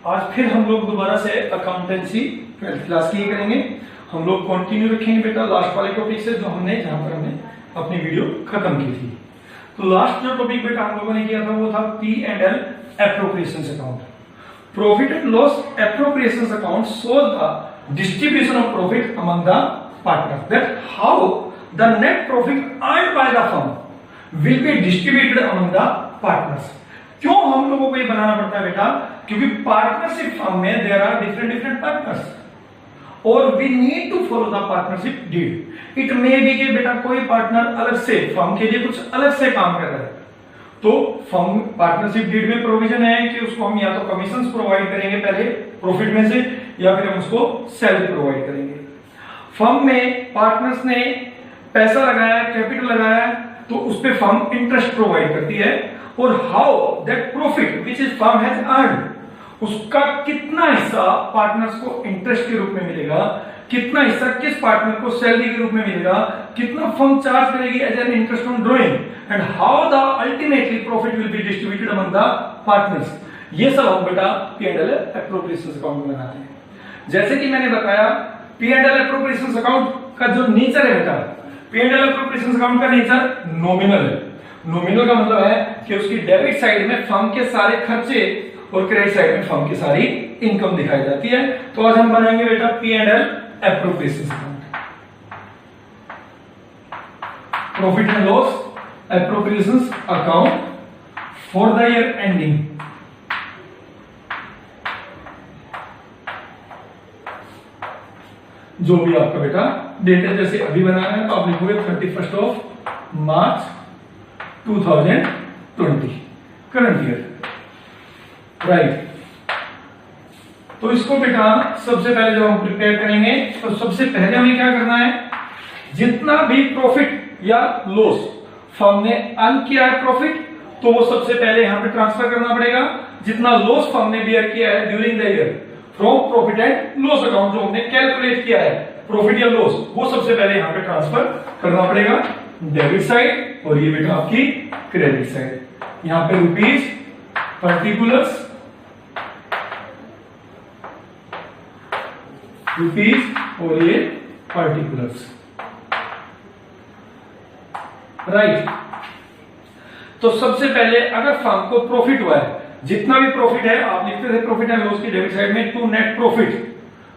आज फिर हम लोग दोबारा से अकाउंटेंसी 12th क्लास की करेंगे। हम लोग कंटिन्यू रखेंगे बेटा लास्ट वाले टॉपिक से, जो हमने जहां पर हमने अपनी वीडियो खत्म की थी। तो लास्ट जो टॉपिक बेटा हम लोगों ने किया था वो था P&L appropriations account. Profit and loss appropriations account shows the distribution of profit among the partners, that how the net profit earned by the firm will be distributed among the partners। क्यों हम लोगों को ये बनाना पड़ता है बेटा? क्योंकि partnership firm में देयर आर डिफरेंट पार्टनर्स और we need to follow the partnership deed. It may be कि बेटा कोई पार्टनर अलग से फर्म के लिए कुछ अलग से काम कर रहा है, तो फर्म पार्टनरशिप डीड में प्रोविजन है कि उसको हम या तो कमीशंस प्रोवाइड करेंगे पहले प्रॉफिट में से, या फिर हम उसको सैलरी प्रोवाइड करेंगे। फर्म में पार्टनर्स ने पैसा लगाया, कैपिटल लगाया, तो उस पर फर्म इंटरेस्ट प्रोवाइड करती है, और how that profit which is firm has earned, उसका कितना हिस्सा पार्टनर्स को इंटरेस्ट के रूप में मिलेगा, कितना हिस्सा किस पार्टनर को सैलरी के रूप में मिलेगा, कितना फर्म चार्ज करेगी as an interest on drawing, and how the ultimately profit will be distributed among the partners. ये सब हम बेटा P&L एप्रोप्रिएशंस अकाउंट में बनाते हैं। जैसे कि मैंने बताया P&L एप्रोप्रिएशंस अकाउंट का जो नेचर है बेटा, P&L एप्रोप्रिएशंस अकाउंट का नेचर नॉमिनल है। नॉमिनल का मतलब है कि उसकी डेबिट साइड में फर्म के सारे खर्चे और क्रेडिट साइड में फर्म की सारी इनकम दिखाई जाती है। तो आज हम बनाएंगे बेटा P&L appropriations account, profit and loss appropriations account for the year ending जो भी आपका बेटा डेट है। जैसे अभी बनाना है तो आप लिखोगे 31 मार्च 2020 करंट ईयर, राइट। तो इसको बेटा सबसे पहले जब हम प्रिपेयर करेंगे तो सबसे पहले हमें क्या करना है, जितना भी प्रॉफिट या लॉस फर्म ने अर्न किया है प्रॉफिट, तो वो सबसे पहले यहां पे ट्रांसफर करना पड़ेगा। जितना लॉस फर्म ने बियर किया है during the year from profit and loss account, जो हमने कैलकुलेट किया है प्रॉफिट या लॉस, वो सबसे पहले यहां पे ट्रांसफर करना पड़ेगा डेबिट साइड, और ये बेटा आपकी क्रेडिट साइड। यहां पे रुपीज पर्टिकुलर्स, रुपीज और ये पर्टिकुलर्स, राइट। तो सबसे पहले अगर फर्म को प्रॉफिट हुआ है, जितना भी प्रॉफिट है आप लिखते थे प्रॉफिट एंड लॉस की डेबिट साइड में टू नेट प्रॉफिट,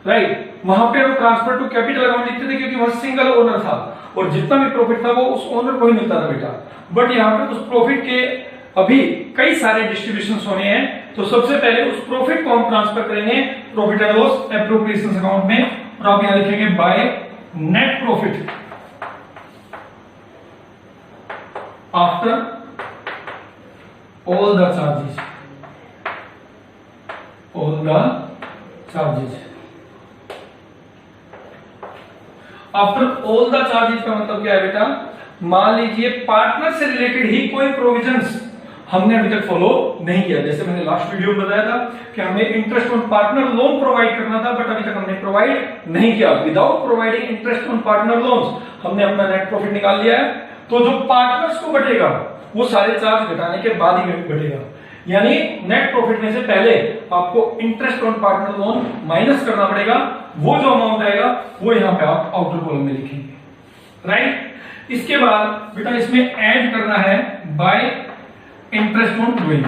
राइट। वहां पे हम ट्रांसफर टू कैपिटल अकाउंट लिखते थे क्योंकि वहां सिंगल ओनर था और जितना भी प्रॉफिट था वो उस ओनर को ही मिलता था बेटा। बट यहाँ पे उस प्रॉफिट के अभी कई सारे डिस्ट्रीब्यूशन होने हैं, तो सबसे पहले उस प्रॉफिट को हम ट्रांसफर करेंगे profit and loss appropriations account में, और आप यहां लिखेंगे by net profit after all the charges, all the charges, after all the charges का मतलब क्या है बेटा? मान लीजिए पार्टनर से रिलेटेड ही कोई प्रोविजंस हमने अभी तक फॉलो नहीं किया। जैसे मैंने लास्ट वीडियो में बताया था कि हमें interest on partner loan provide करना था, बट अभी तक हमने प्रोवाइड नहीं किया। Without providing interest on partner loans हमने अपना नेट प्रॉफिट निकाल लिया है। तो जो पार्टनर्स को बटेगा वो सारे चार्ज घटाने के बाद ही बटेगा, यानी नेट प्रॉफिट में से पहले आपको interest on partner loan minus करना पड़ेगा। वो जो अमाउंट आएगा वो यहां पे आप आउटर कॉलम में लिखेंगे, राइट। इसके बाद बेटा इसमें ऐड करना है by interest on drawing.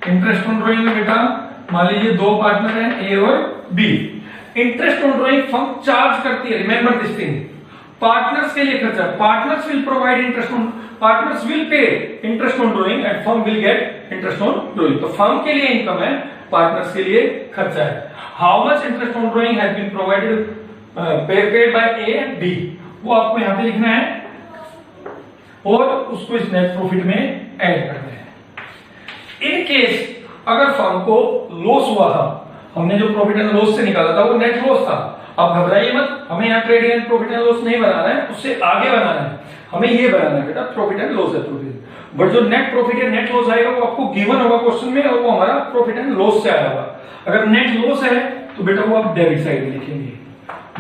Interest on drawing में बेटा मान लीजिए दो पार्टनर हैं ए और B. Interest on drawing firm charge करती है, रिमेंबर दिस थिंग, पार्टनर्स के लिए खर्चा। Partners will provide interest on, partners will pay interest on drawing and firm will get interest on drawing. तो फर्म के लिए इनकम है, पार्टनर्स के लिए खर्चा है। How much interest on drawing has been provided paid by A and B, वो आपको यहां पे लिखना है और उसको इस नेट प्रॉफिट में ऐड करना है। इन केस अगर फर्म को लॉस हुआ था, हमने जो प्रॉफिट एंड लॉस से निकाला था वो नेट लॉस था, आप घबराइए मत, हमें यहाँ trading and profit and loss नहीं बनाना है, उससे आगे बनाना है। हमें ये बनाना है बेटा profit and loss appropriation. But जो नेट प्रॉफिट या नेट लॉस आएगा वो आपको गिवन होगा क्वेश्चन में, और वो हमारा प्रॉफिट एंड लॉस से आया होगा। अगर नेट लॉस है तो बेटा वो आप डेबिट साइड में लिखेंगे।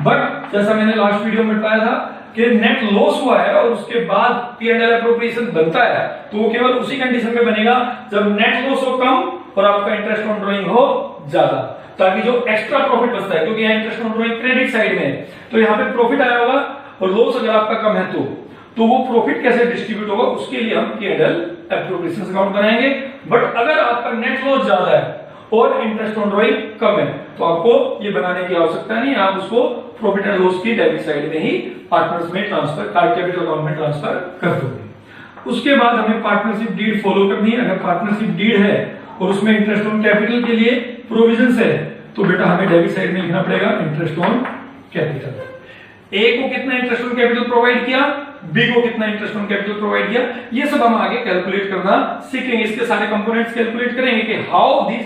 बट जैसा मैंने लास्ट वीडियो में बताया था कि नेट लॉस हुआ है और उसके बाद P&L एप्रोप्रिएशन बनता है, तो वो केवल उसी कंडीशन में बनेगा जब नेट लॉस हो कम और आपका इंटरेस्ट ऑन ड्राइंग हो ज्यादा, ताकि जो एक्स्ट्रा प्रॉफिट बचता है, क्योंकि यहाँ interest on drawing credit side में है, तो यहाँ पे प्रॉफिट आया होगा और लॉस अगर आपका कम है तो वो प्रॉफिट कैसे डिस्ट्रीब्यूट होगा, उसके लिए हम P&L एप्रोप्रिएशन अकाउंट बनाएंगे। बट अगर आपका नेट लॉस ज्यादा है और इंटरेस्ट ऑन ड्राइंग कम है, तो आपको ये बनाने की आवश्यकता नहीं, आप उसको प्रॉफिट एंड लॉस की डेबिट साइड में ही पार्टनर्स में ट्रांसफर, कैपिटल अकाउंट में ट्रांसफर कर दोगे। उसके बाद हमें पार्टनरशिप डीड फॉलो करनी है। अगर पार्टनरशिप डीड है और उसमें इंटरेस्ट ऑन कैपिटल के लिए प्रोविजंस है, तो बेटा हमें डेबिट साइड में लिखना पड़ेगा इंटरेस्ट ऑन कैपिटल। ए को कितना इंटरेस्ट ऑन कैपिटल प्रोवाइड किया, बी को कितना इंटरेस्ट ऑन कैपिटल प्रोवाइड किया, ये सब हम आगे कैलकुलेट करना सीखेंगे। इसके सारे कंपोनेंट्स कैलकुलेट करेंगे कि how this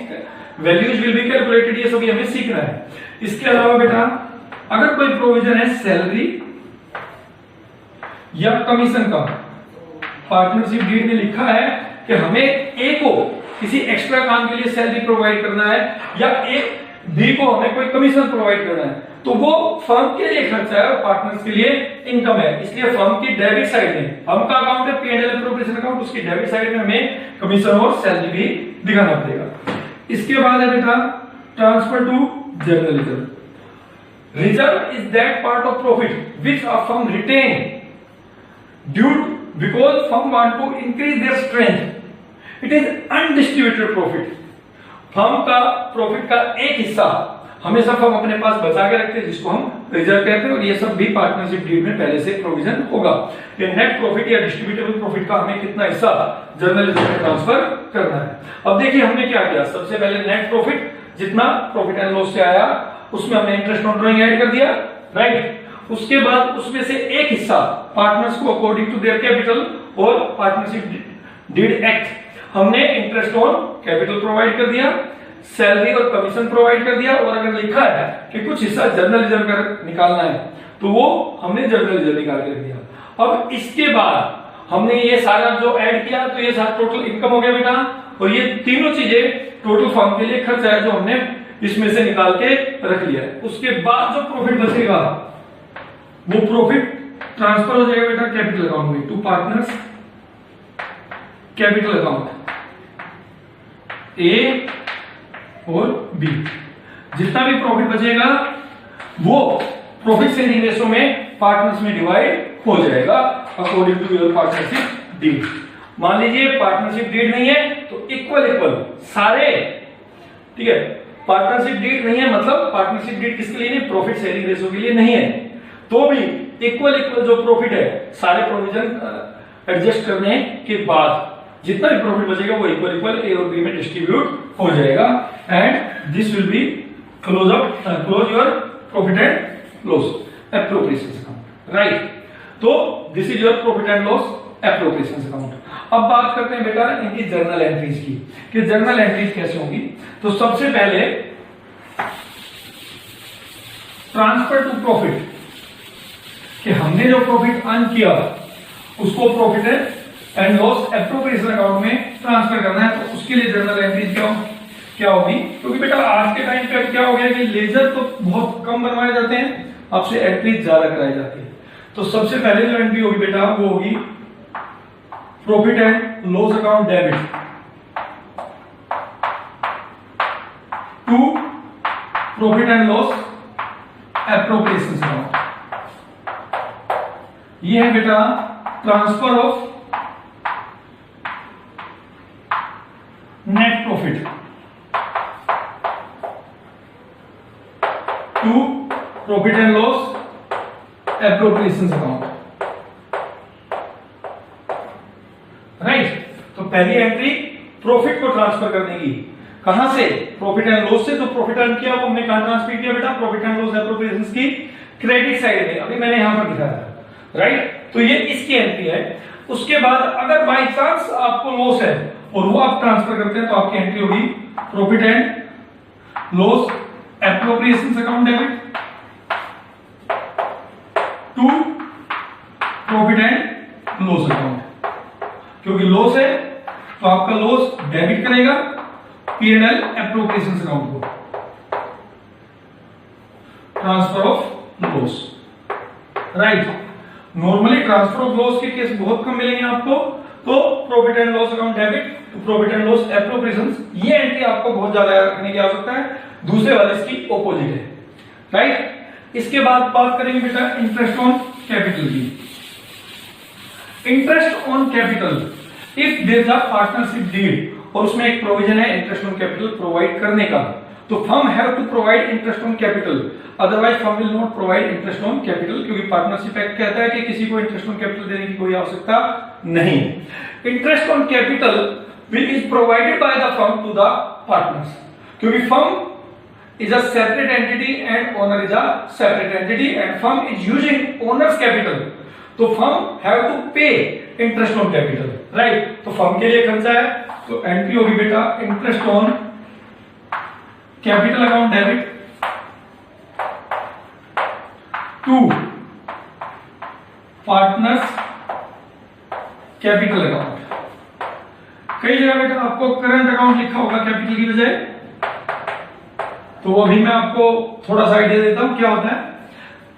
values will be calculated, ये सब हमें सीखना है। इसके अलावा बेटा अगर कोई प्रोविजन है सैलरी या कमीशन का, पार्टनरशिप डीड में लिखा है कि हमें ए को किसी एक्स्ट्रा काम के लिए सैलरी प्रोवाइड करना है या बी को हमें कोई कमीशन प्रोवाइड करना है, तो वो फर्म के लिए खर्चा है और पार्टनर्स के लिए इनकम है। इसलिए फर्म की डेबिट साइड में, फर्म का अकाउंट है P&L एप्रोप्रिएशन अकाउंट, उसकी डेबिट साइड में हमें कमीशन और सैलरी भी दिखाना पड़ेगा। इसके बाद है बेटा transfer to general reserve. Reserve is that part of profit which a firm retain due because firm want to increase their strength. It is undistributed profit. Firm का प्रॉफिट का एक हिस्सा हमेशा फर्म अपने पास बचा के रखते हैं, जिसको हम रिजर्व कहते हैं, और ये सब भी पार्टनरशिप डीड में पहले से प्रोविजन होगा कि नेट प्रॉफिट या डिस्ट्रीब्यूटेबल प्रॉफिट का हमें कितना हिस्सा जनरल रिजर्व में ट्रांसफर करना है। अब देखिए हमने क्या किया, सबसे पहले नेट प्रॉफिट जितना प्रॉफिट एंड लॉस से आया उसमें हमने इंटरेस्ट ऑन ड्राइंग ऐड कर दिया, राइट। उसके बाद उसमें से एक हिस्सा पार्टनर्स को अकॉर्डिंग टू देयर कैपिटल और पार्टनरशिप डीड एक्ट हमने इंटरेस्ट ऑन कैपिटल प्रोवाइड कर दिया, सैलरी और कमीशन प्रोवाइड कर दिया, और अगर लिखा है कि कुछ हिस्सा जनरल रिजर्व का निकालना है तो वो हमने जनरल रिजर्व निकाल कर दिया। अब इसके बाद हमने ये सारा जो ऐड किया तो ये सारा टोटल इनकम हो गया बेटा, और ये तीनों चीजें टोटल फर्म के लिए खर्चा है जो हमने इसमें से निकाल के रख लिया है। उसके बाद जो प्रॉफिट बचेगा वो प्रॉफिट ट्रांसफर हो जाएगा बेटा कैपिटल अकाउंट में, to partners capital account A और बी। जितना भी प्रॉफिट बचेगा वो प्रॉफिट शेयरिंग रेशो में पार्टनर्स में डिवाइड हो जाएगा according to your partnership deed. मान लीजिए पार्टनरशिप डीड नहीं है तो इक्वल सारे, ठीक है, पार्टनरशिप डीड नहीं है मतलब पार्टनरशिप डीड किसके लिए नहीं, प्रॉफिट शेयरिंग रेशो के लिए नहीं है, तो भी इक्वल जो प्रॉफिट है सारे प्रोविजन एडजस्ट करने के बाद जितना भी प्रॉफिट बचेगा वो इक्वल ए और बी में डिस्ट्रीब्यूट हो जाएगा, and this will be close your profit and loss appropriation account, right. तो this is your profit and loss appropriation account. अब बात करते हैं बेटा इनकी जर्नल एंट्रीज की, कि जर्नल एंट्रीज कैसे होंगी। तो सबसे पहले ट्रांसफर टू प्रॉफिट, कि हमने जो प्रॉफिट अर्न किया उसको profit and loss appropriation account में ट्रांसफर करना है, तो उसके लिए जर्नल एंट्रीज क्या होगी। क्योंकि बेटा आज के टाइम पे क्या हो गया कि लेजर तो बहुत कम बनवाए जाते हैं, आपसे एंट्रीज ज्यादा कराई जाती है। तो सबसे पहले जो एंट्री होगी बेटा वो होगी profit and loss account debit to profit and loss appropriation account. ये है बेटा transfer of net profit to profit and loss appropriation account, right. तो पहली एंट्री प्रॉफिट को ट्रांसफर करने की, कहां से, प्रॉफिट एंड लॉस से। तो प्रॉफिट अर्न किया वो हमने कहां ट्रांसफर किया बेटा, प्रॉफिट एंड लॉस एप्रोप्रिएशन की क्रेडिट साइड में, अभी मैंने यहां पर दिखाया, राइट। तो ये इसकी एंट्री है। उसके बाद अगर बाई चांस आपको लॉस है और वो आप ट्रांसफर करते हैं तो आपकी एंट्री होगी profit and loss appropriation account debit to profit and loss account. क्योंकि लॉस है तो आपका लॉस डेबिट करेगा P&L एप्रोप्रिएशन अकाउंट को, transfer of loss, right. Normally transfer of loss के केस बहुत कम मिलेंगे आपको, तो profit and loss account debit to profit and loss appropriations, ये एंट्री आपको बहुत ज्यादा याद रखने की आवश्यकता है, दूसरे वाले इसकी ऑपोजिट है, राइट। इसके बाद बात करेंगे बेटा इंटरेस्ट ऑन कैपिटल की। Interest on capital, if there is a partnership deed और उसमें एक प्रोविजन है इंटरेस्ट ऑन कैपिटल प्रोवाइड करने का, तो firm have to provide interest on capital, otherwise firm will not provide interest on capital, क्योंकि partnership act कहता है कि किसी को इंटरेस्ट ऑन कैपिटल देने की कोई आवश्यकता नहीं। Interest on capital will is provided by the firm to the partners, क्योंकि firm is a separate entity and owner is a separate entity and firm is using owner's capital, तो firm have to pay interest on capital, right। तो firm के लिए खर्चा है, तो entry होगी बेटा interest on capital account debit to partners capital account. कई जगह बेटा आपको करंट अकाउंट लिखा होगा कैपिटल की बजाय, तो अभी मैं आपको थोड़ा सा आइडिया देता हूं क्या होता है।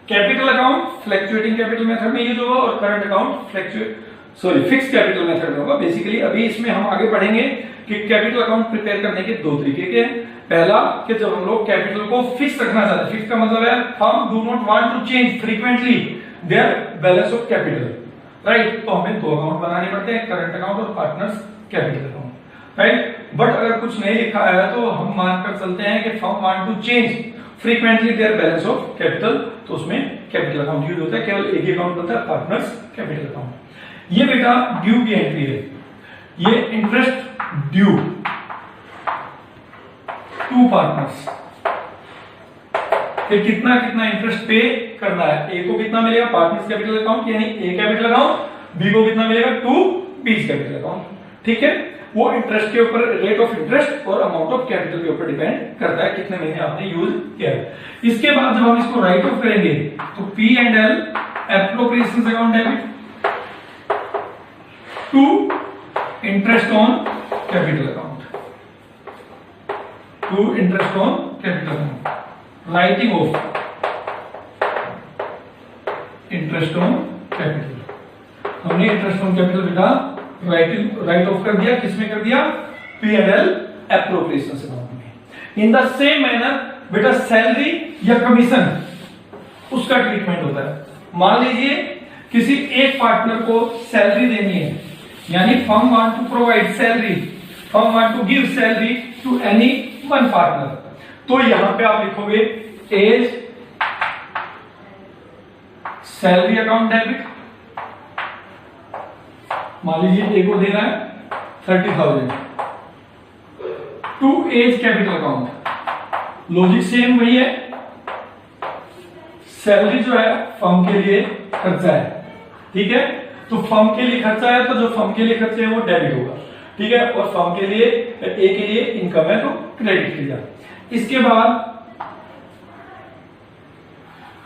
Capital account fluctuating capital method में यूज होगा और current account fix capital method में होगा बेसिकली। अभी इसमें हम आगे पढ़ेंगे कि कैपिटल अकाउंट प्रिपेयर करने के दो तरीके के हैं। पहला कि जब हम लोग कैपिटल को फिक्स रखना चाहते हैं, फिक्स का मतलब है firm do not want to change frequently their balance of capital, right. तो हमें दो अकाउंट बनाने पड़ते हैं, करंट अकाउंट और partners capital account, right. But अगर कुछ नहीं लिखा है तो हम मानकर चलते हैं कि firm want to change frequently their balance of capital, तो उसमें कैपिटल अकाउंट यूज होता है, केवल एक ही अकाउंट बनता है पार्टनर्स कैपिटल अकाउंट। ये बेटा ड्यू की एंट्री है, ये इंटरेस्ट ड्यू टू पार्टनर्स, कि कितना कितना इंटरेस्ट पे करना है। ए को कितना मिलेगा पार्टनर्स कैपिटल अकाउंट यानी ए कैपिटल अकाउंट, बी को कितना मिलेगा टू बी's कैपिटल अकाउंट, ठीक है। वो इंटरेस्ट के ऊपर, रेट ऑफ इंटरेस्ट और अमाउंट ऑफ कैपिटल के ऊपर डिपेंड करता है कितने महीने आपने यूज किया है। इसके बाद जब हम इसको राइट ऑफ करेंगे तो P and L appropriations account debit to interest on capital account, to interest on capital account, writing off interest on capital. हमने इंटरेस्ट ऑन कैपिटल बेटा राइट ऑफ कर दिया, किसमें कर दिया P and L appropriations account में। In the same manner बेटा salary या कमीशन उसका ट्रीटमेंट होता है। मान लीजिए किसी एक पार्टनर को सैलरी देनी है, यानी firm want to provide salary, firm want to give salary to any one partner, तो यहां पे आप लिखोगे एज सैलरी अकाउंट डेबिट। मान लीजिए ए को देना है 30,000 to as capital account, logic same वही है। सैलरी जो है फर्म के लिए खर्चा है, ठीक है। तो फर्म के लिए खर्चा है, तो जो फर्म के लिए खर्चे है वो डेबिट होगा, ठीक है। और फर्म के लिए ए के लिए इनकम है तो क्रेडिट किया। इसके बाद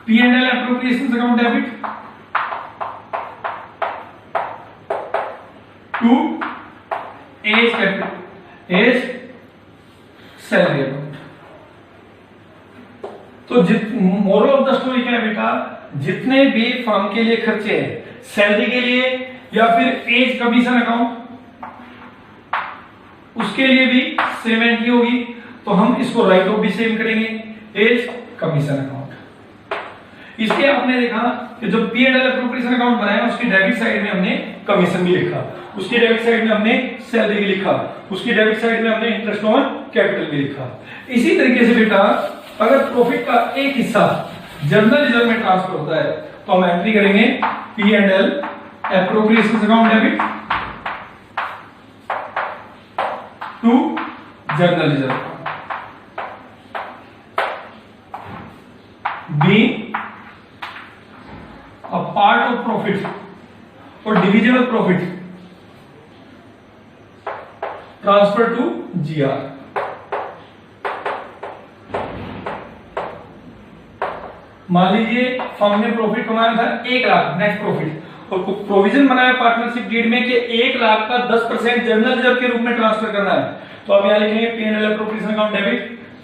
P and L appropriations account debit to as capital, A's salary account. तो मोरल ऑफ द स्टोरी क्या है बेटा, जितने भी फर्म के लिए खर्चे हैं सैलरी के लिए या फिर एज कमीशन अकाउंट, उसके लिए भी सेम एंट्री होगी। तो हम इसको राइट ऑफ भी सेम करेंगे, एज कमीशन अकाउंट। इसलिए आपने देखा कि जो P and L appropriation account बनाया उसकी डेबिट साइड में हमने कमीशन भी लिखा, उसकी डेबिट साइड में हमने सैलरी भी लिखा, उसकी डेबिट साइड में हमने इंटरेस्ट ऑन कैपिटल भी लिखा। इसी तरीके से बेटा अगर प्रॉफिट का एक हिस्सा जनरल रिजर्व में ट्रांसफर होता है तो हम एंट्री करेंगे P and L appropriations account debit to general reserve. Be a part of profit or divisible profit transfer to GR। मान लीजिए फर्म ने प्रॉफिट कमाया था 1 लाख नेट प्रॉफिट और प्रोविजन बनाया पार्टनरशिप डीड में कि 1 लाख का 10% जनरल रिजर्व के रूप में ट्रांसफर करना है। तो अब यहां लिखेंगे P and L appropriation account debit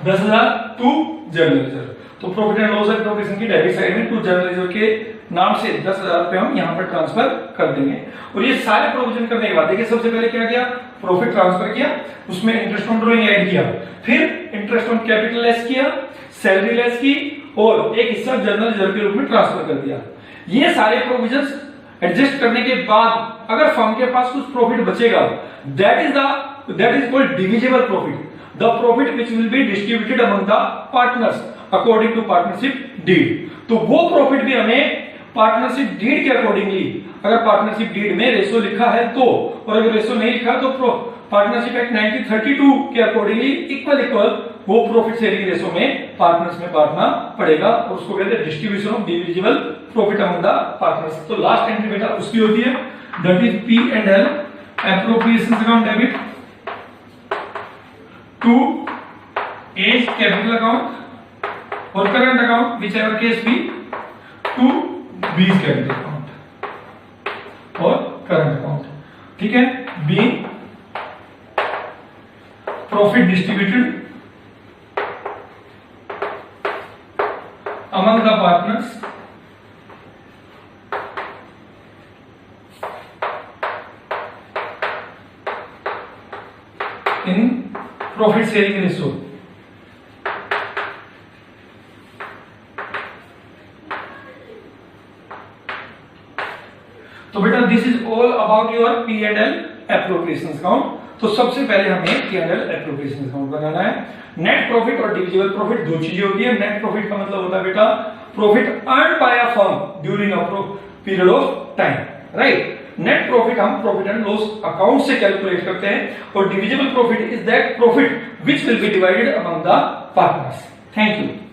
10,000 to general reserve. तो प्रॉफिट एंड लॉस एप्रोप्रिएशन की डेबिट साइड में टू जनरल रिजर्व के नाम से 10,000 रुपए हम यहाँ पर ट्रांसफर कर देंगे। और ये सारे प्रोविजन करने के बाद देखिए सबसे पहले क्या किया, प्रॉफिट ट्रांसफर किया, उसमें इंटरेस्ट ऑन ड्रॉइंग ऐड किया, फिर इंटरेस्ट ऑन कैपिटल लेस किया, सैलरी लेस की, और एक हिस्सा जनरल रिजर्व के रूप में ट्रांसफर कर दिया। ये सारे प्रोविजंस एडजस्ट करने के बाद अगर फर्म के पास कुछ प्रॉफिट बचेगा, that is called divisible profit, the profit which will be distributed among the partners according to partnership deed. तो वो प्रॉफिट भी हमें पार्टनरशिप डीड के अकॉर्डिंगली, अगर पार्टनरशिप डीड में रेशो लिखा है तो, और अगर रेशो नहीं लिखा तो पार्टनरशिप एक्ट 1932 के अकॉर्डिंगली इक्वल वो प्रॉफिट शेयरिंग रेशो में पार्टनर्स में बांटना पड़ेगा, और उसको कहते हैं distribution of divisible profit among the partners. तो लास्ट एंट्री बेटा उसकी होती है, that is P&L appropriation account debit to A capital account और current account which ever case be to B capital account और करंट अकाउंट। ठीक है, B profit distributed among the partners in profit sharing ratio। तो बेटा this is all about your P&L appropriation account. तो सबसे पहले हमें P&L एप्रोप्रिएशन अकाउंट बनाना है। नेट प्रॉफिट और डिविजिबल प्रॉफिट दो चीजें होती है। नेट प्रॉफिट का मतलब होता है बेटा profit earn by a firm during a period of time, right. Net profit हम प्रॉफिट एंड लॉस अकाउंट से कैलकुलेट करते हैं, और divisible profit is that profit which will be divided among the partners. Thank you.